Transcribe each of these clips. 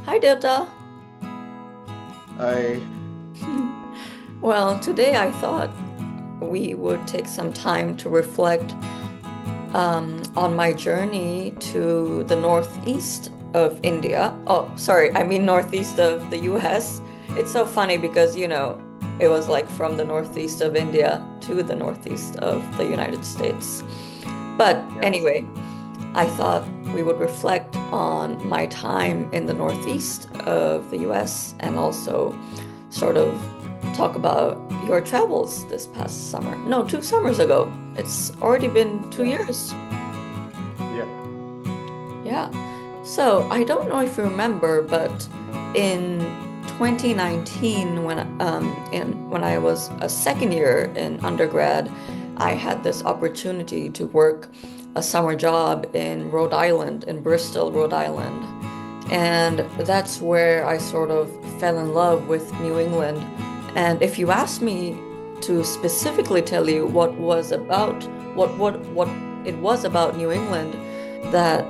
Hi, Delta. I Well, today I thought we would take some time to reflect on my journey to the northeast of India. Oh, sorry, I mean northeast of the US. It's so funny because, it was like from the northeast of India to the northeast of the United States. But yes. anyway, I thought we would reflect on my time in the northeast of the US and also sort of talk about your travels this past summer. No, 2 summers ago. It's already been 2 years. Yeah. Yeah. So I don't know if you remember, but in 2019, when I was a second year in undergrad, I had this opportunity to work a summer job in Rhode Island, in Bristol, Rhode Island. And that's where I sort of fell in love with New England. And if you ask me to specifically tell you what it was about New England that,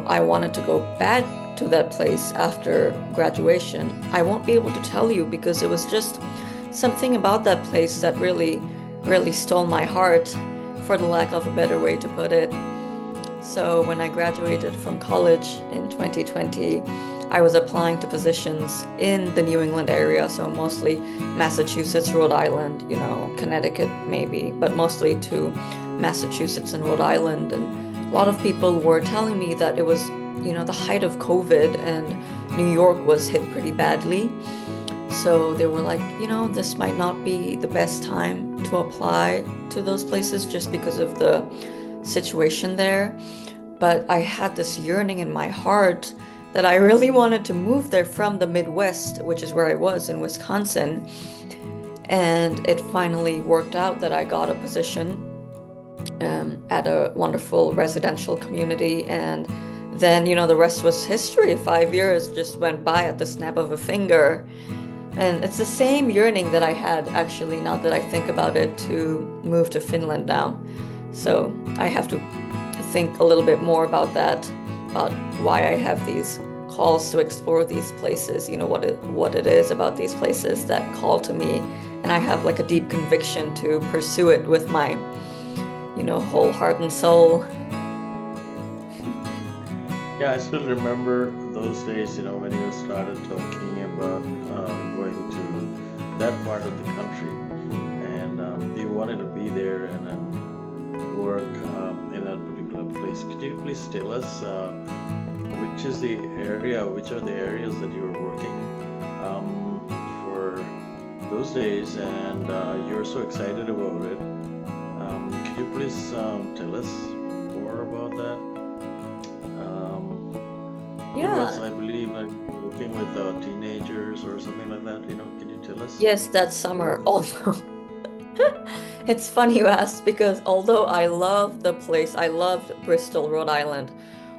I wanted to go back to that place after graduation, I won't be able to tell you because it was just something about that place that really, really stole my heart, for the lack of a better way to put it. So when I graduated from college in 2020, I was applying to positions in the New England area, so mostly Massachusetts, Rhode Island, Connecticut maybe, but mostly to Massachusetts and Rhode Island. And a lot of people were telling me that it was, the height of COVID and New York was hit pretty badly. So they were like, this might not be the best time to apply to those places just because of the situation there. But I had this yearning in my heart that I really wanted to move there from the Midwest, which is where I was in Wisconsin. And it finally worked out that I got a position at a wonderful residential community. And then, the rest was history. 5 years just went by at the snap of a finger. And it's the same yearning that I had, actually, now that I think about it, to move to Finland now. So I have to think a little bit more about that, about why I have these calls to explore these places, what it is about these places that call to me. And I have like a deep conviction to pursue it with my, whole heart and soul. Yeah, I still remember those days, when you started talking about going to that part of the country and you wanted to be there and then work in that particular place. Could you please tell us which are the areas that you were working for those days and you're so excited about it? Could you please tell us more about that? It was, Yeah. I believe, like working with teenagers or something like that. Can you tell us Yes, that more? summer. Although it's funny you asked because although I love the place, I loved Bristol, Rhode Island.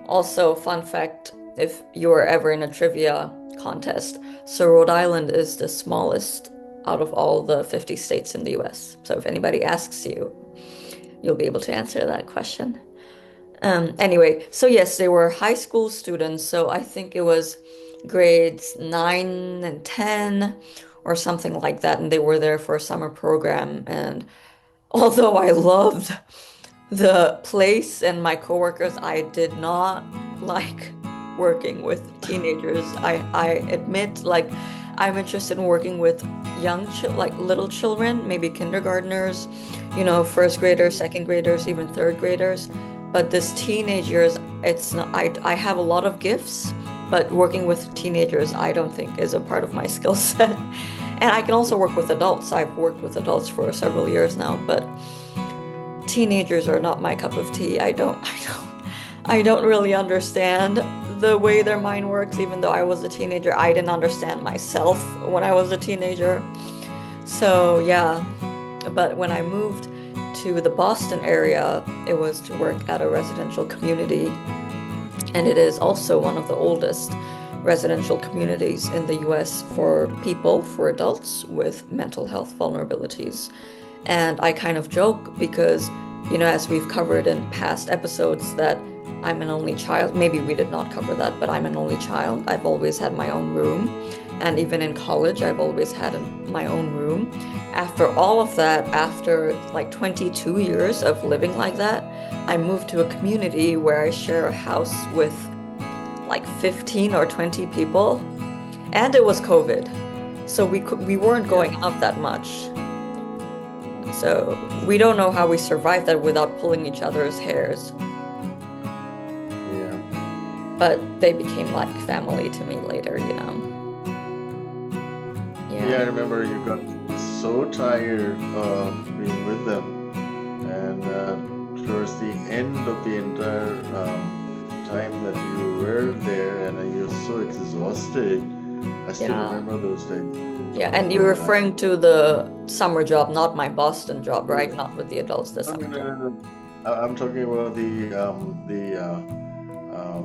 Also, fun fact, if you were ever in a trivia contest, so Rhode Island is the smallest out of all the 50 states in the US. So if anybody asks you, you'll be able to answer that question. Anyway, so yes, they were high school students, so I think it was grades 9 and 10 or something like that, and they were there for a summer program. And although I loved the place and my coworkers, I did not like working with teenagers. I admit, like, I'm interested in working with like little children, maybe kindergartners, first graders, second graders, even third graders. But this teenagers, it's not, I have a lot of gifts, but working with teenagers, I don't think is a part of my skill set. And I can also work with adults. I've worked with adults for several years now, but teenagers are not my cup of tea. I don't really understand the way their mind works, even though I was a teenager. I didn't understand myself when I was a teenager. So yeah, but when I moved to the Boston area, it was to work at a residential community, and it is also one of the oldest residential communities in the US for adults with mental health vulnerabilities. And I kind of joke because, as we've covered in past episodes, that I'm an only child. Maybe we did not cover that, but I'm an only child. I've always had my own room. And even in college, I've always had my own room. After all of that, after like 22 years of living like that, I moved to a community where I share a house with like 15 or 20 people. And it was COVID. So we weren't Yeah, going out that much. So we don't know how we survived that without pulling each other's hairs. yeah. But they became like family to me later, you know. Yeah, Yeah. I remember you got so tired of being with them, and towards the end of the entire time that you were there, and you're so exhausted. I still Yeah. remember those days. Yeah. And you're Oh my. referring to the summer job, not my Boston job, right? Not with the adults, the No, no, summer no, job. no, no. I'm talking about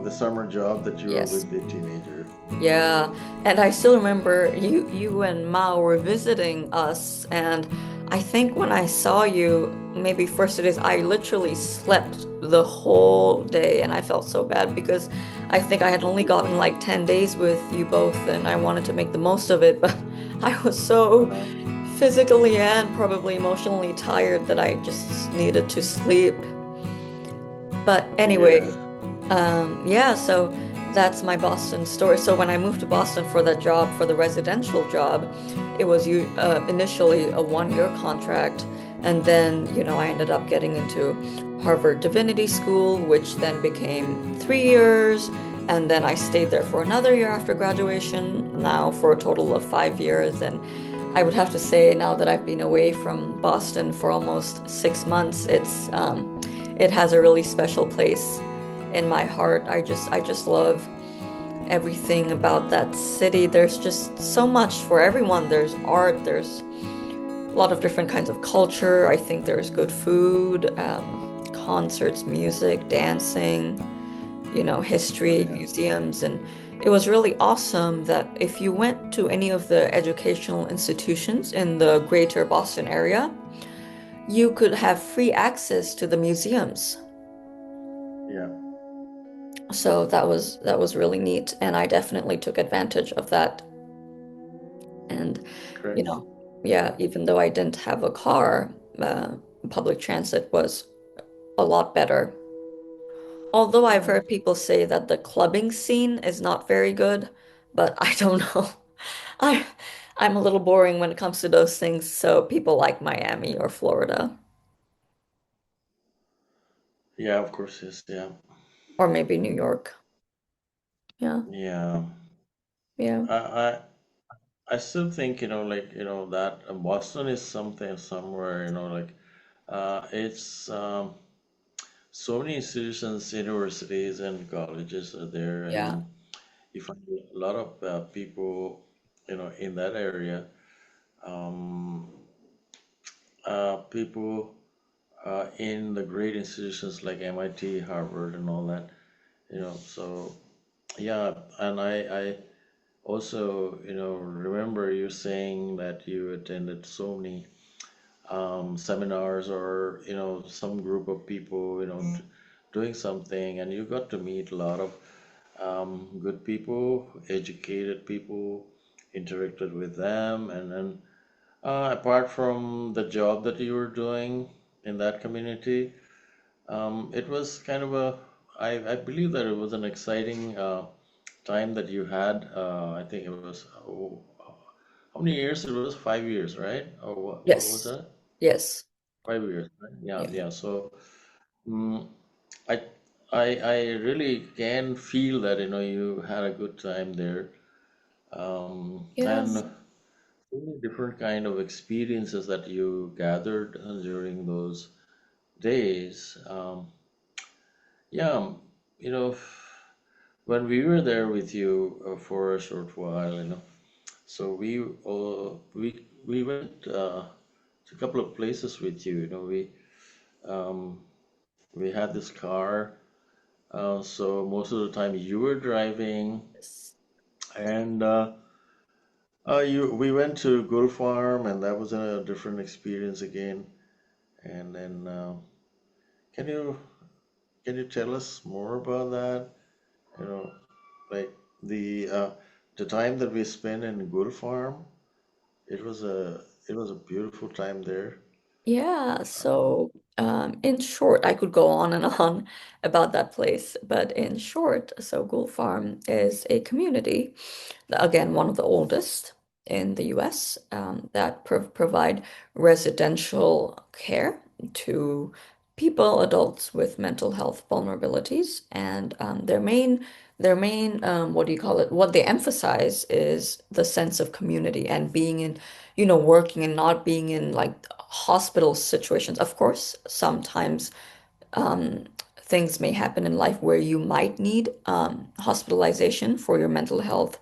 the summer job that you were Yes. with the teenager. Yeah, and I still remember you and Mao were visiting us, and I think when I saw you, maybe first it is, I literally slept the whole day, and I felt so bad because I think I had only gotten like 10 days with you both, and I wanted to make the most of it, but I was so Uh-huh. physically and probably emotionally tired that I just needed to sleep. But Yeah, anyway. Yeah, so that's my Boston story. So when I moved to Boston for that job, for the residential job, it was initially a 1 year contract. And then, I ended up getting into Harvard Divinity School, which then became 3 years. And then I stayed there for another year after graduation, now for a total of 5 years. And I would have to say now that I've been away from Boston for almost 6 months, it has a really special place in my heart. I just love everything about that city. There's just so much for everyone. There's art, there's a lot of different kinds of culture. I think there's good food, concerts, music, dancing, history, yeah, museums, and it was really awesome that if you went to any of the educational institutions in the greater Boston area, you could have free access to the museums. yeah. So that was really neat, and I definitely took advantage of that. And you Great. know, yeah, even though I didn't have a car, public transit was a lot better. Although I've Yeah. heard people say that the clubbing scene is not very good, but I don't know. I I'm a little boring when it comes to those things, so people like Miami or Florida Yeah, of course, yes, yeah. or maybe New York. Yeah, Yeah. yeah, I I I still think, that Boston is something somewhere, it's so many institutions, universities, and colleges are there, and yeah. then you find a lot of people, in that area. Um, People in the great institutions like MIT, Harvard, and all that, So yeah, and I also, remember you saying that you attended so many seminars or, some group of people, doing something, and you got to meet a lot of good people, educated people, interacted with them, and then apart from the job that you were doing in that community, it was kind of I believe that it was an exciting time that you had. I think it was, how many years? It was 5 years, right? Or what was Yes. that? Yes. 5 years, right? Yeah, Yeah. yeah. So mm, I, I really can feel that, you had a good time there. Yeah. And so many different kind of experiences that you gathered during those days. Yeah, you know, when we were there with you for a short while, so we went to a couple of places with you. Um, we had this car, so most of the time you were driving, Yes. and you we went to Gold Farm, and that was a different experience again. And then can you can you tell us more about that? You know, like the uh, the time that we spent in Gul Farm, it was a beautiful time there. Yeah, so in short, I could go on and on about that place, but in short, so Gould Farm is a community, again, one of the oldest in the US, that provide residential care to people, adults with mental health vulnerabilities, and their main what do you call it? What they emphasize is the sense of community and being in, working and not being in like hospital situations. Of course, sometimes um, things may happen in life where you might need hospitalization for your mental health,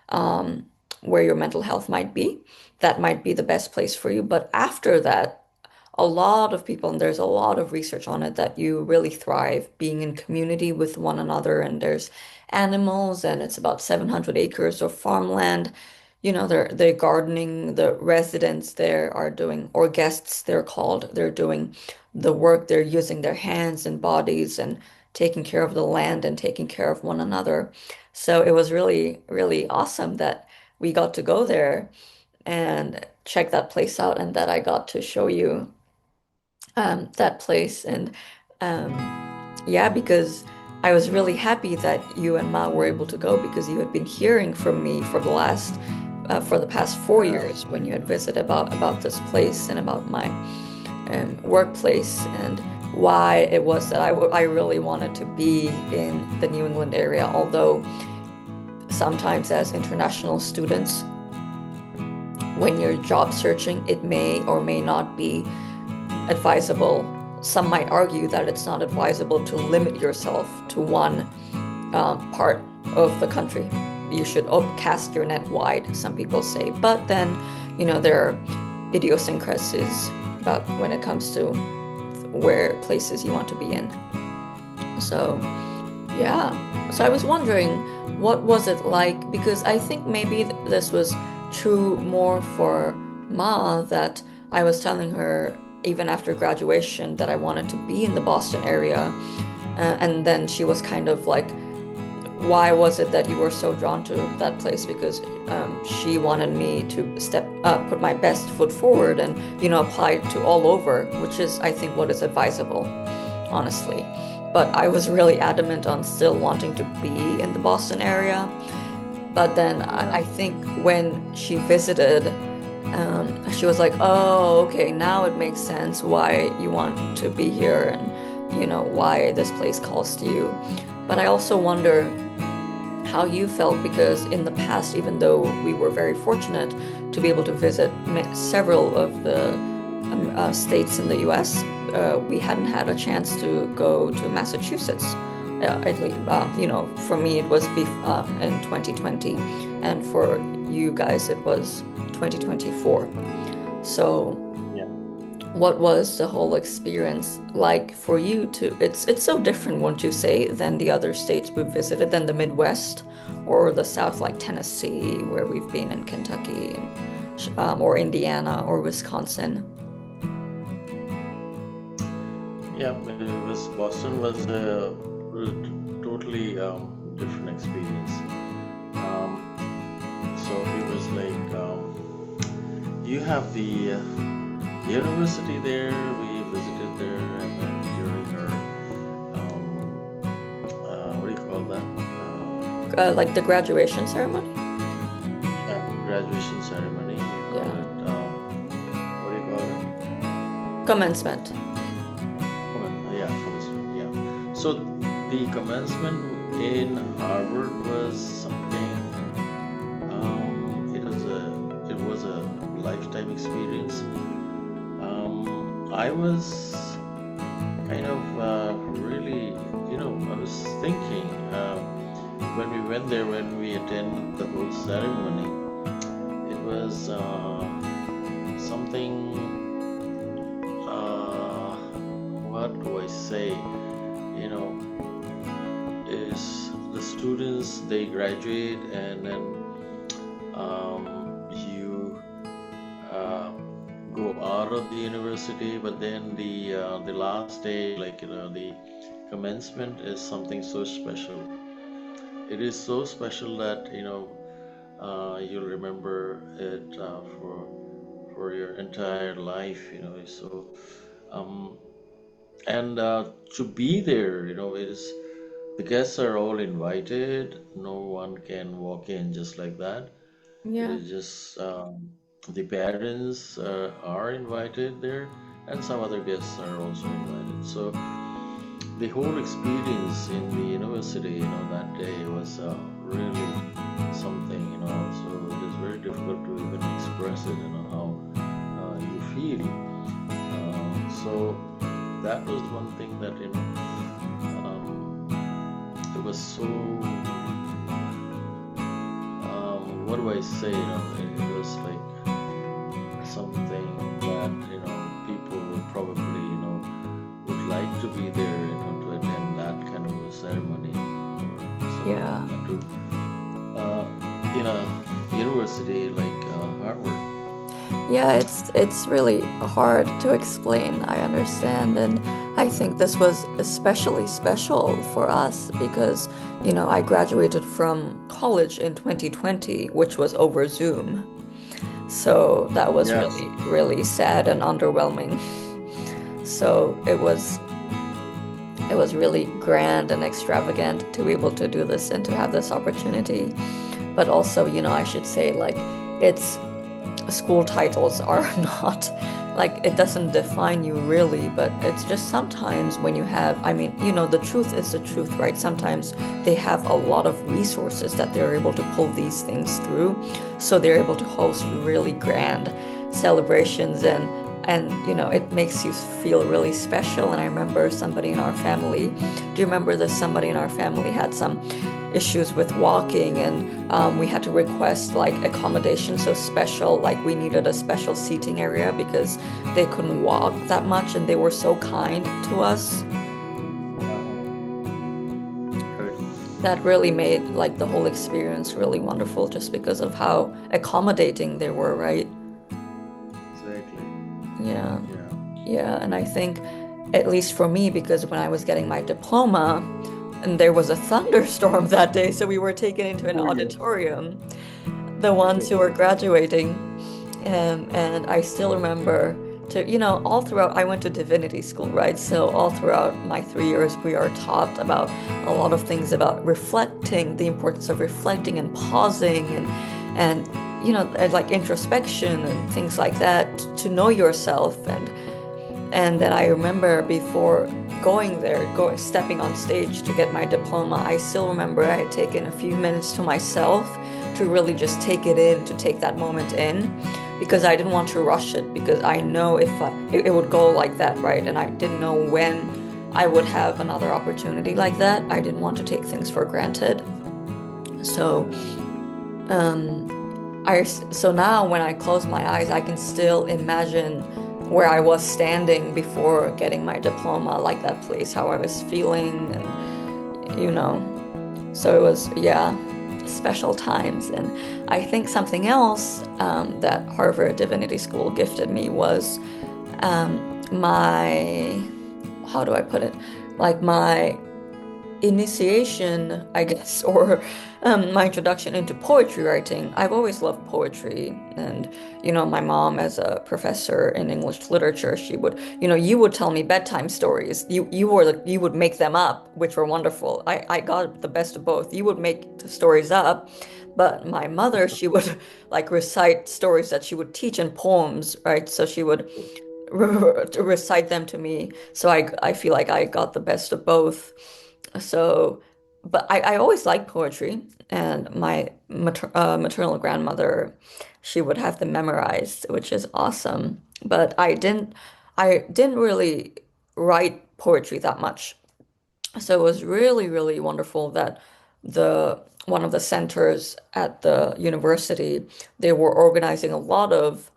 um, where your mental health might be. That might be the best place for you. But after that, a lot of people, and there's a lot of research on it, that you really thrive being in community with one another. And there's animals, and it's about 700 acres of farmland. They're gardening. The residents there are doing, or guests they're called, they're doing the work. They're using their hands and bodies and taking care of the land and taking care of one another. So it was really, really awesome that we got to go there and check that place out, and that I got to show you that place. And um, yeah, because I was really happy that you and Ma were able to go, because you had been hearing from me for the past 4 years when you had visited about this place and about my workplace, and why it was that I really wanted to be in the New England area. Although sometimes as international students, when you're job searching, it may or may not be advisable. Some might argue that it's not advisable to limit yourself to one part of the country. You should cast your net wide, some people say. But then, there are idiosyncrasies about when it comes to where places you want to be in. So, yeah. So I was wondering, what was it like? Because I think maybe this was true more for Ma, that I was telling her even after graduation that I wanted to be in the Boston area. And then she was kind of like, why was it that you were so drawn to that place? Because she wanted me to put my best foot forward and, apply to all over, which is, I think, what is advisable, honestly. But I was really adamant on still wanting to be in the Boston area. But then Yeah, I think when she visited, she was like, oh, okay, now it makes sense why you want to be here, and, why this place calls to you. But I also wonder how you felt, because in the past, even though we were very fortunate to be able to visit several of the states in the US, we hadn't had a chance to go to Massachusetts. At least, for me, it was in 2020, and for you guys, it was 2024. So, yeah. what was the whole experience like for you to it's so different, won't you say, than the other states we've visited, than the Midwest or the South, like Tennessee, where we've been, in Kentucky, or Indiana or Wisconsin. Yeah, it was Boston was a totally different experience. Um, so it was like you have the university there. We visited there, and then during our what do you call that? Like the graduation ceremony. Yeah, graduation ceremony. You call Yeah. it what do you call it? Commencement. Yeah, commencement. Yeah. So the commencement in Harvard was something. It was a lifetime experience. I was kind of really, I was thinking when we went there, when we attended the whole ceremony, it was something. Uh, what do I say? You know, is the students they graduate and then you uh, go out of the university, but then the last day, like the commencement is something so special. It is so special that you'll remember it for your entire life. So um, and to be there, it is the guests are all invited. No one can walk in just like that. It Yeah. is just the parents are invited there, and some other guests are also invited. So the whole experience in the university, that day was really something. So it is very difficult to even express it. How you feel. So that was one thing that it was so. What do I say? It was like something that people would probably would like to be there to attend that kind of a ceremony or something Yeah. to uh, in a university like Harvard. Yeah, it's really hard to explain, I understand. And I think this was especially special for us because, I graduated from college in 2020, which was over Zoom. So that was Yes, really, really sad and underwhelming. So it was really grand and extravagant to be able to do this and to have this opportunity. But also, I should say like it's school titles are not like it doesn't define you really, but it's just sometimes when you have, I mean, the truth is the truth, right? Sometimes they have a lot of resources that they're able to pull these things through. So they're able to host really grand celebrations and it makes you feel really special. And I remember somebody in our family, do you remember that somebody in our family had some issues with walking and we had to request like accommodation so special, like we needed a special seating area because they couldn't walk that much and they were so kind to us. correct, That really made like the whole experience really wonderful just because of how accommodating they were, right? exactly. Yeah. Yeah. Yeah, and I think at least for me, because when I was getting my diploma, and there was a thunderstorm that day, so we were taken into an Oh yes. auditorium, the ones who were graduating. And I still remember all throughout, I went to divinity school, right? So all throughout my 3 years, we are taught about a lot of things about reflecting, the importance of reflecting and pausing and like introspection and things like that to know yourself. And then I remember before going there, stepping on stage to get my diploma, I still remember I had taken a few minutes to myself to really just take it in, to take that moment in, because I didn't want to rush it, because I know if it would go like that, right? And I didn't know when I would have another opportunity like that. I didn't want to take things for granted. So, so now when I close my eyes, I can still imagine where I was standing before getting my diploma, like that place, how I was feeling, and you know. So it was, yeah, special times. And I think something else that Harvard Divinity School gifted me was my, how do I put it? Like my initiation, I guess, or my introduction into poetry writing. I've always loved poetry. And, my mom, as a professor in English literature, she would, you would tell me bedtime stories. You would make them up, which were wonderful. I got the best of both. You would make the stories up, but my mother, she would like recite stories that she would teach in poems, right? So she would recite them to me. So I feel like I got the best of both. So, but I always liked poetry, and my maternal grandmother, she would have them memorized, which is awesome. But I didn't really write poetry that much. So it was really, really wonderful that the one of the centers at the university, they were organizing a lot of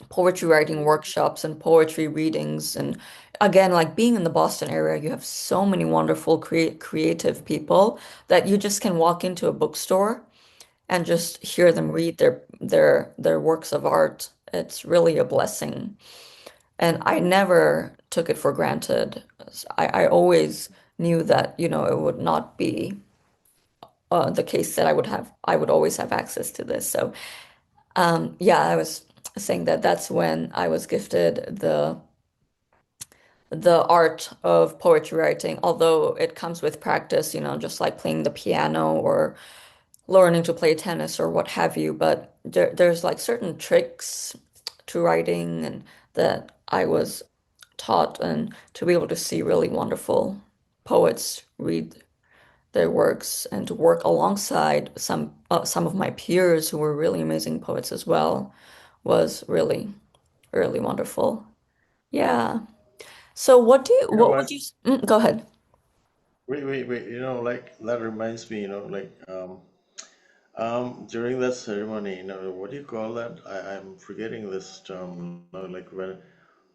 poetry writing workshops and poetry readings. And again, like being in the Boston area, you have so many wonderful creative people that you just can walk into a bookstore and just hear them read their works of art. It's really a blessing. And I never took it for granted. I always knew that, it would not be the case that I would always have access to this. So, yeah, I was saying that that's when I was gifted the art of poetry writing, although it comes with practice, just like playing the piano or learning to play tennis or what have you. But there's like certain tricks to writing and that I was taught, and to be able to see really wonderful poets read their works and to work alongside some of my peers who were really amazing poets as well was really, really wonderful. Yeah. So You know what what? would you, go ahead. Wait. Like that reminds me. During that ceremony, what do you call that? I'm forgetting this term. Like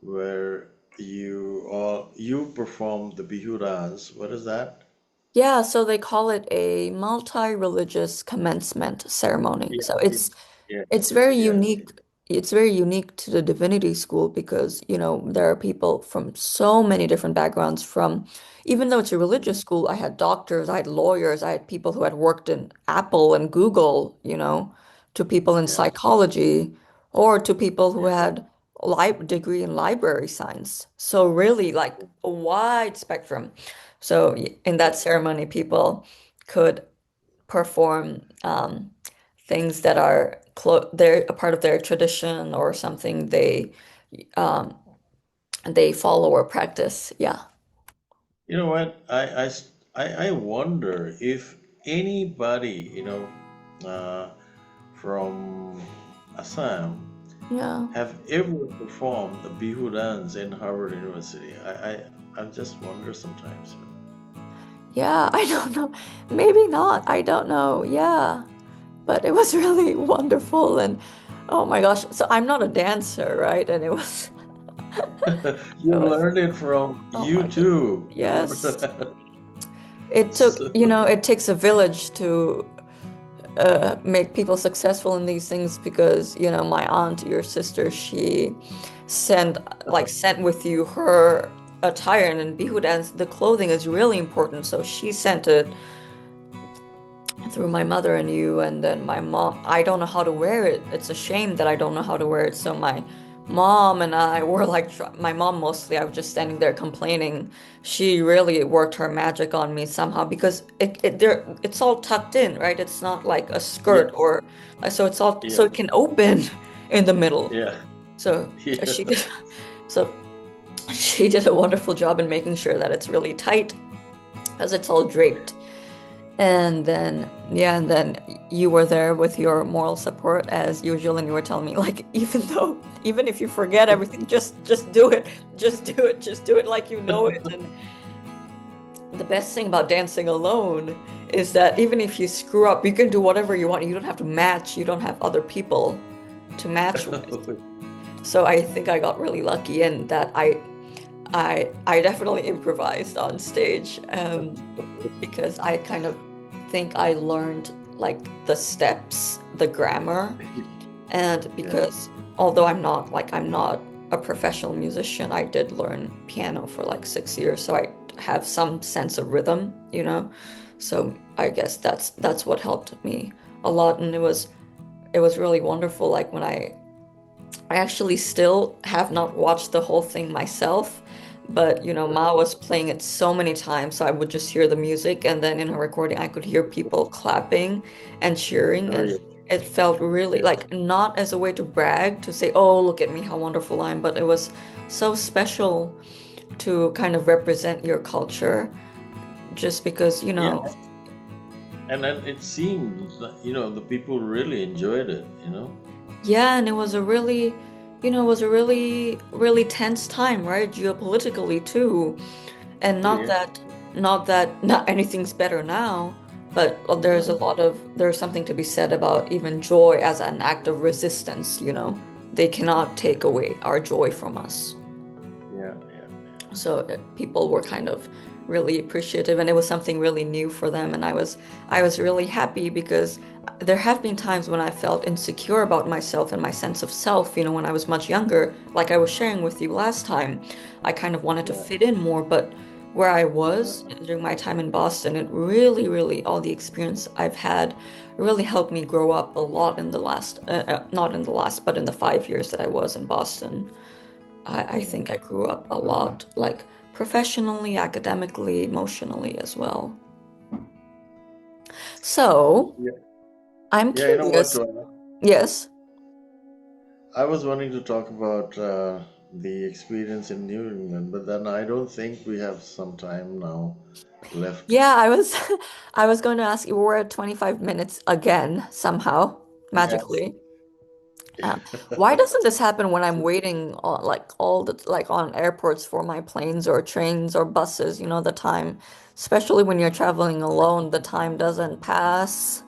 where you perform the Bihu dance. What is that? Yeah, so they call it a multi-religious commencement ceremony. Yeah, So yeah, yeah, it's very yeah, unique. It's very unique to the divinity school because, there are people from so many different backgrounds from, even though it's a religious school, I had doctors, I had lawyers, I had people who had worked in Apple and Google, to people in yeah, psychology, or to people who yeah, had a degree in library science. So really like a wide spectrum. So in yeah. that ceremony, people could perform things that are they're a part of their tradition or something um, they follow or practice. Yeah. You know what? I wonder if anybody, from Assam Yeah. have ever performed the Bihu dance in Harvard University. I just wonder sometimes. Yeah, I don't know. Maybe not. I don't know. Yeah. But it was really wonderful and oh my gosh. So I'm not a dancer, right? And it was it You was learned it from oh my God. YouTube. Remember Yes. that? It took, So, it takes a village to make people successful in these things because, my aunt, your sister, she sent sent with you her attire, and in Bihu dance, the clothing is really important. So she sent it through my mother and you, and then my mom. I don't know how to wear it. It's a shame that I don't know how to wear it. So my mom and I were like, my mom mostly, I was just standing there complaining. She really worked her magic on me somehow because it's all tucked in, right? It's not like a yeah, skirt or so it's all so yeah, it can open in the middle. yeah, So yeah. she did, so she did a wonderful job in making sure that it's really tight as it's all draped. And then, yeah, and then you were there with your moral support as usual, and you were telling me, like, even if you forget everything, just do it. Just do it. Just do it like you know it. And the best thing about dancing alone is that even if you screw up, you can do whatever you want. You don't have to match. You don't have other people to match with. So I think I got really lucky in that I definitely improvised on stage. Because I kind of think I learned like the steps, the grammar, and Yeah, because although I'm not a professional musician, I did learn piano for like 6 years, so I have some sense of rhythm. So I guess that's what helped me a lot, and it was really wonderful. Like when I actually still have not watched the whole thing myself, but Ma was playing it so many times, so I would just hear the music, and then in her recording, I could hear people clapping and cheering, oh and yeah, it felt really yeah, like not as a way to brag, to say, "Oh, look at me, how wonderful I am," but it was so special to kind of represent your culture, just because, yeah. And then it seems that, the people really enjoyed it. yeah, and it was a really, it was a really, really tense time, right? Geopolitically too. And Oh yeah, not anything's better now, but no, there's something to be said about even joy as an act of resistance. They cannot take away our joy from us. yeah, yeah, So people were kind of really appreciative, and it was something really new for them. And I was really happy because there have been times when I felt insecure about myself and my sense of self, when I was much younger, like I was sharing with you last time. I kind of wanted to Yeah, fit in more, but where I was yeah, during my time in Boston, it really, really, all the experience I've had really helped me grow up a lot in the last, not in the last, but in the 5 years that I was in Boston. I think I grew up a lot, like professionally, academically, emotionally as well. So, yeah. I'm Yeah, you know what? curious. Yes. I was wanting to talk about the experience in New England, but then I don't think we have some time now left. Yeah, I was I was going to ask you, we're at 25 minutes again, somehow, Yes. magically. Why doesn't this happen when I'm So, waiting on like all the like on airports for my planes or trains or buses, the time, especially when you're traveling alone, the time doesn't pass.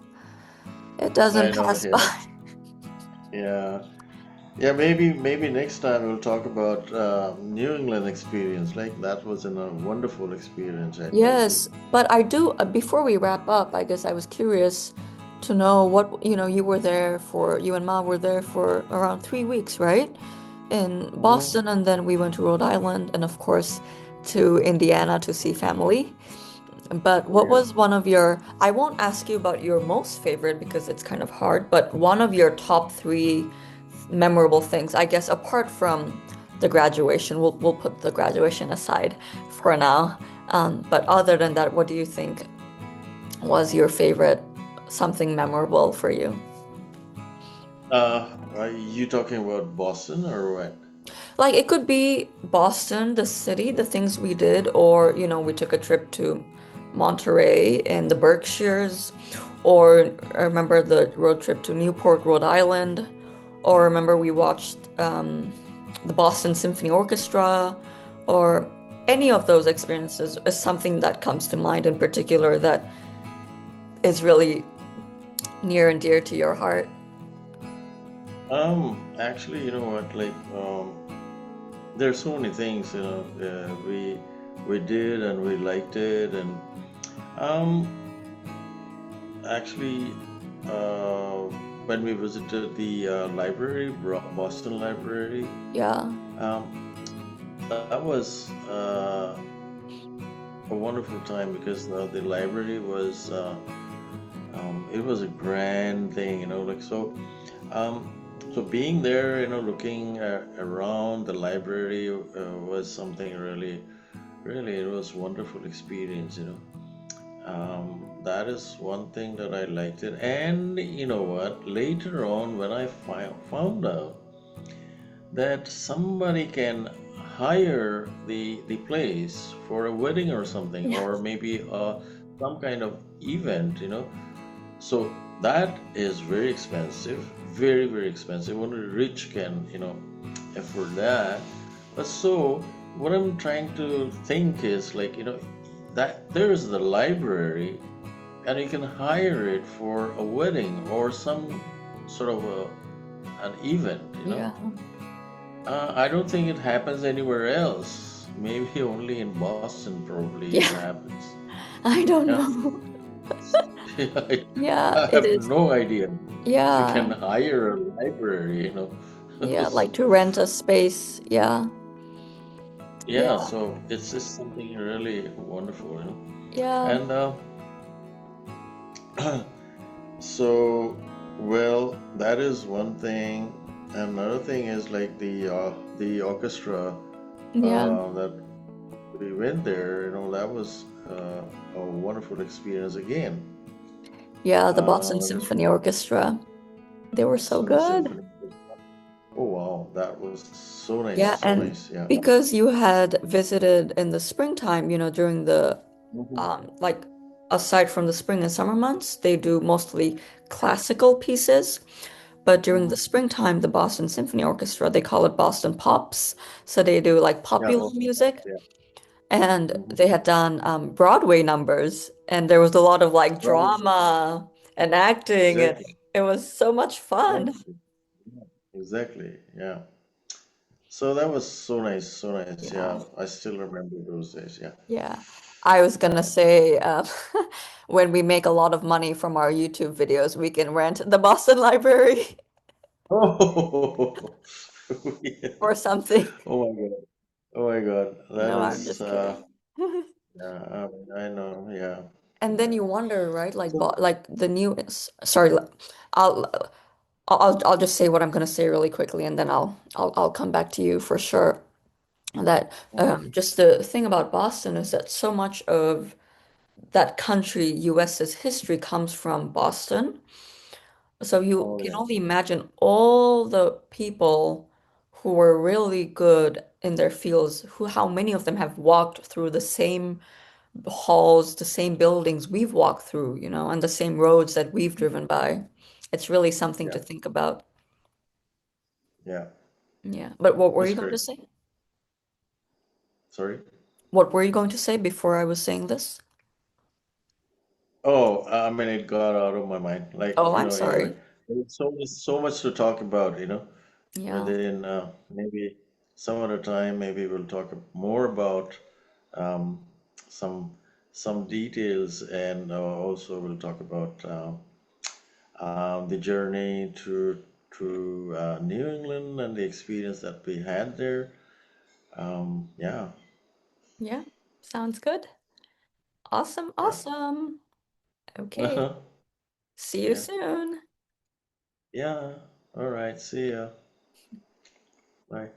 It doesn't I know, pass yeah, by. yeah, yeah. Maybe next time we'll talk about New England experience. Like that was a wonderful experience, I told you. Yes, but I do, before we wrap up, I guess I was curious to know what, you and Ma were there for around 3 weeks, right? In Hmm. Boston, and then we went to Rhode Island, and of course to Indiana to see family. But what Yeah. was one of your, I won't ask you about your most favorite because it's kind of hard, but one of your top three memorable things, I guess, apart from the graduation, we'll put the graduation aside for now. But other than that, what do you think was your favorite, something memorable for you? Are you talking about Boston or what? Like it could be Boston, the city, the things we did, or we took a trip to Monterey in the Berkshires, or I remember the road trip to Newport, Rhode Island, or remember we watched the Boston Symphony Orchestra, or any of those experiences is something that comes to mind in particular that is really near and dear to your heart. Actually, you know what? Like, there's so many things, we did and we liked it, and um, actually, uh, when we visited the library, Boston Library, Yeah, um, that was a wonderful time because the library was it was a grand thing, like so. So being there, looking around the library was something really, really, it was wonderful experience. That is one thing that I liked it. And you know what? Later on, when I found out that somebody can hire the place for a wedding or something, yeah, or maybe some kind of event. So that is very expensive, very, very expensive. Only rich can, afford that. But so what I'm trying to think is like, that there's the library and you can hire it for a wedding or some sort of an event. yeah. I don't think it happens anywhere else. Maybe only in Boston, probably it Yeah, happens. I don't Yeah. know. I, Yeah, I it have is. no idea. You can Yeah. hire a library. Yeah, So, like to rent a space. Yeah. yeah, Yeah. so it's just something really wonderful. Yeah. And so, well, that is one thing. Another thing is like the orchestra Yeah. that we went there. That was a wonderful experience again. Yeah, the Boston That was Symphony Orchestra. They were so Boston good. Symphony. Oh wow, that was so nice, Yeah, so and nice. Yeah. because you had visited in the springtime, during the Mhm. like aside from the spring and summer months, they do mostly classical pieces. But during the Mhm. springtime, the Boston Symphony Orchestra, they call it Boston Pops. So they do like Yeah. popular Okay. music. Yeah. And Hmm. they had done Broadway numbers, and there was a lot of like Right. drama and acting, and Exactly. it was so much fun. Exactly. Yeah. Exactly. Yeah. So that was so nice, so nice. Yeah, Yeah. I still remember those days. Yeah. yeah. I was gonna Uh, say, when we make a lot of money from our YouTube videos, we can rent the Boston Library oh, yeah. or something. Oh my God. Oh my God. That No, I'm is, just kidding. yeah, I know, yeah, And then yeah. you wonder, right? Like, So, like the new. Sorry, I'll I'll just say what I'm gonna say really quickly, and then I'll come back to you for sure. That mhm. just the thing about Boston is that so much of that country, US's history comes from Boston. So you Oh can yeah, only imagine all the people who were really good in their fields, who how many of them have walked through the same halls, the same buildings we've walked through, and the same roads that we've driven by. It's really something to yeah, think about. yeah. Yeah. But what were That's you going to great. say? Sorry. What were you going to say before I was saying this? Oh, I mean, it got out of my mind. Like, Oh, I'm anyway, sorry. there's so much to talk about, and Yeah. then maybe some other time, maybe we'll talk more about um, some some details, and also we'll talk about the journey to New England and the experience that we had there. Yeah. Yeah. Sounds good. Awesome. Yeah. Awesome. Okay. Uh-huh. See you Yeah. soon. Yeah. All right. See ya. Bye.